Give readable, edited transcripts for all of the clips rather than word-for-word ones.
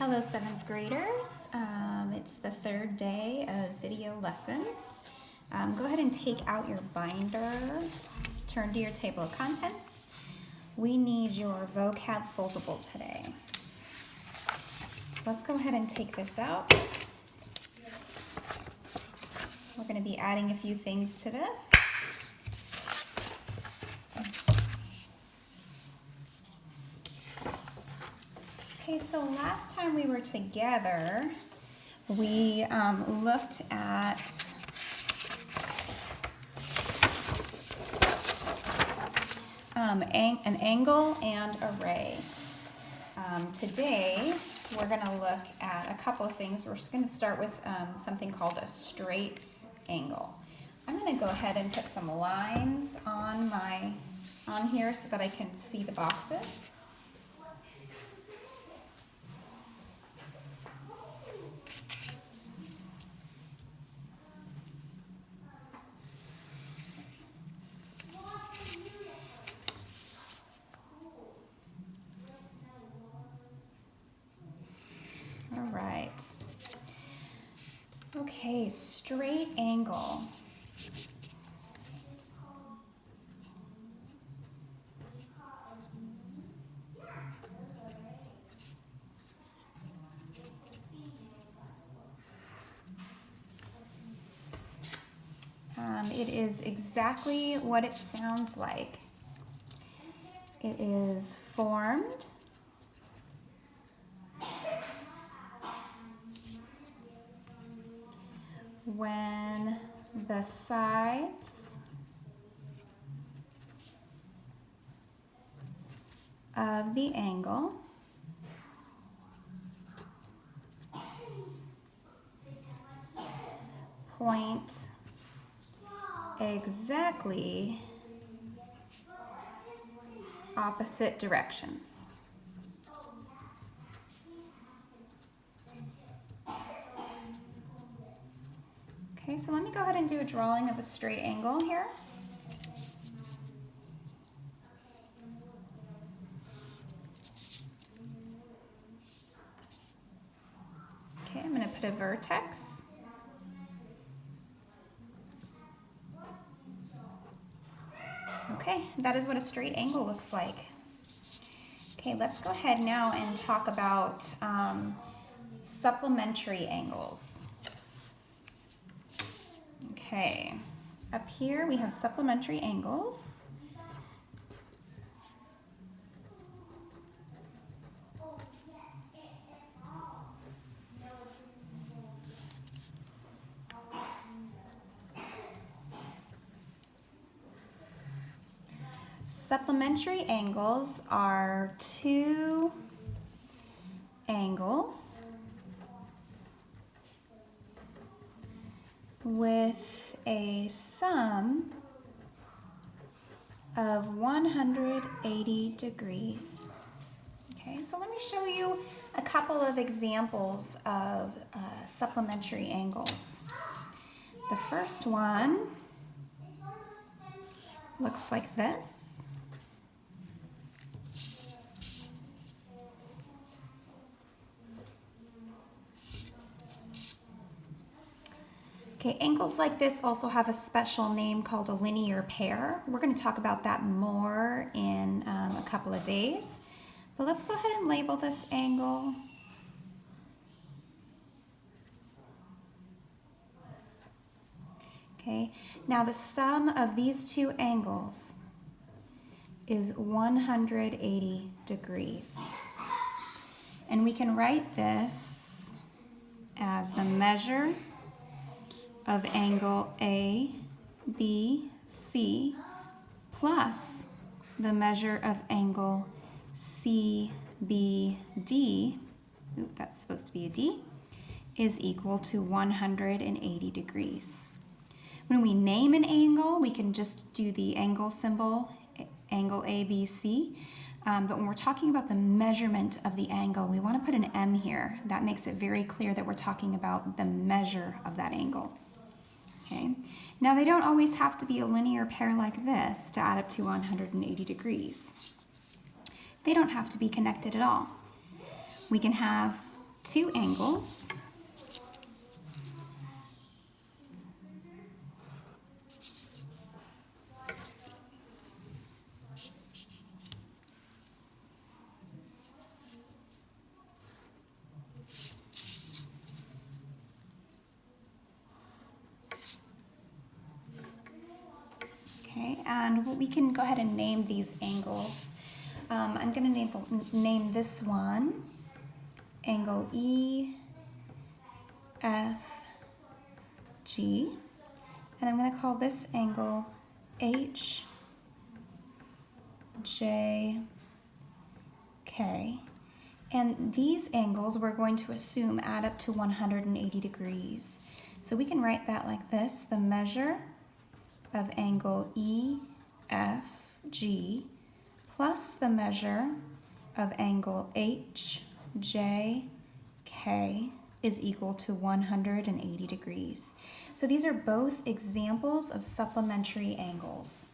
Hello, 7th graders. It's the third day of video lessons. Go ahead and take out your binder, turn to your table of contents. We need your vocab foldable today. Let's go ahead and take this out. We're going to be adding a few things to this. Okay, so last time we were together, we looked at an angle and a ray. Today, we're going to look at a couple of things. We're just going to start with something called a straight angle. I'm going to go ahead and put some lines on here so that I can see the boxes. All right. Okay, straight angle. It is exactly what it sounds like. It is formed when the sides of the angle point exactly opposite directions. Okay, so let me go ahead and do a drawing of a straight angle here. Okay, I'm going to put a vertex. Okay, that is what a straight angle looks like. Okay, let's go ahead now and talk about supplementary angles. Okay, up here we have supplementary angles. Supplementary angles are two angles with a sum of 180 degrees. Okay, so let me show you a couple of examples of supplementary angles. The first one looks like this. Okay, angles like this also have a special name called a linear pair. We're going to talk about that more in a couple of days. But let's go ahead and label this angle. Okay, now the sum of these two angles is 180 degrees. And we can write this as the measure of angle ABC plus the measure of angle CBD, that's supposed to be a D, is equal to 180 degrees. When we name an angle, we can just do the angle symbol, angle ABC. But when we're talking about the measurement of the angle, we want to put an M here. That makes it very clear that we're talking about the measure of that angle. Okay. Now they don't always have to be a linear pair like this to add up to 180 degrees. They don't have to be connected at all. We can have two angles. Okay, and we can go ahead and name these angles. I'm going to name this one angle E, F, G, and I'm going to call this angle H, J, K. And these angles we're going to assume add up to 180 degrees. So we can write that like this: the measure of angle EFG plus the measure of angle HJK is equal to 180 degrees. So these are both examples of supplementary angles.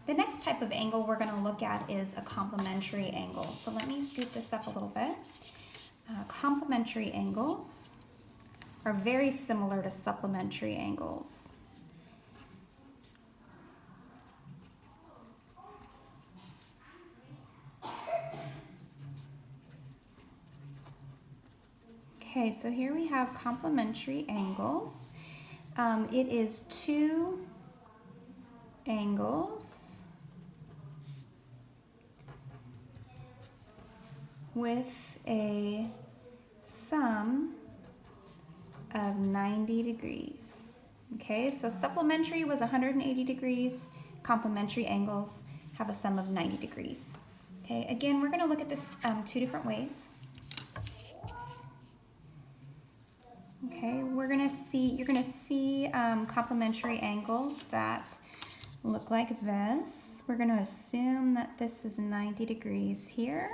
The next type of angle we're going to look at is a complementary angle. So let me scoot this up a little bit. Complementary angles are very similar to supplementary angles. Okay, so here we have complementary angles. It is two angles with a sum of 90 degrees. Okay, so supplementary was 180 degrees. Complementary angles have a sum of 90 degrees. Okay, again, we're going to look at this two different ways. Okay, you're going to see complementary angles that look like this. We're going to assume that this is 90 degrees here.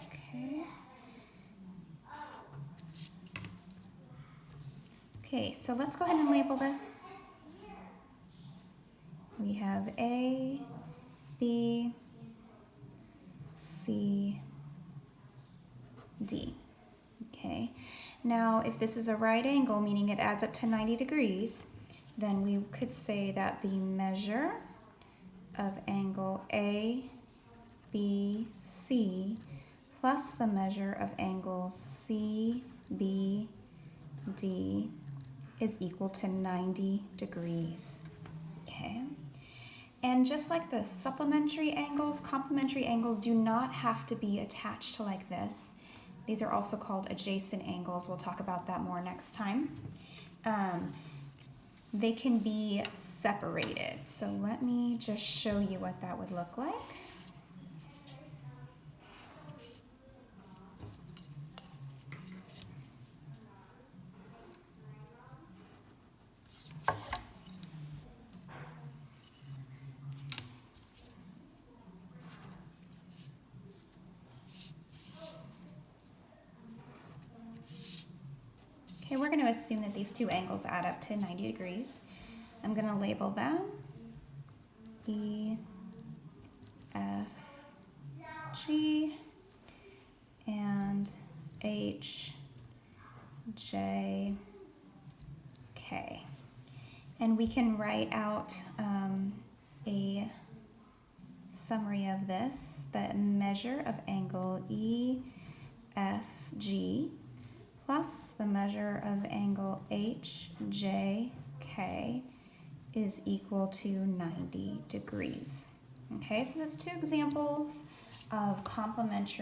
Okay. Okay, so let's go ahead and label this. We have A, B, C, D. Okay, now if this is a right angle, meaning it adds up to 90 degrees, then we could say that the measure of angle A, B, C plus the measure of angle C, B, D is equal to 90 degrees. Okay. And just like the supplementary angles, complementary angles do not have to be attached to like this. These are also called adjacent angles. We'll talk about that more next time. They can be separated. So let me just show you what that would look like. Okay, we're going to assume that these two angles add up to 90 degrees. I'm going to label them E, F, G, and H, J, K. And we can write out a summary of this. The measure of angle EFG plus the measure of angle HJK is equal to 90 degrees. Okay, so that's two examples of complementary